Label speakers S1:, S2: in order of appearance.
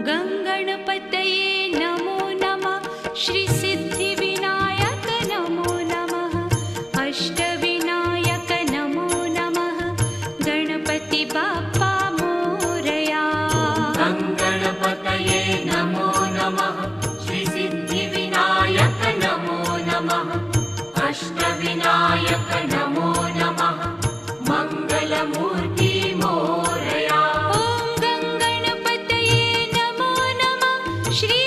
S1: गङ्गणपतये नमो नमः। श्रीसिद्धिविनायक नमो नमः। अष्टविनायक नमो नमः। गणपति बाप्पा मोरया।
S2: गङ्गणपतये नमो नमः। श्रीसिद्धिविनायक नमो नमः। अष्टविनायक नमो नमः। मङ्गलमूर्ति मोरया।
S1: ॐ गङ्गणपतये नमो नमः। श्री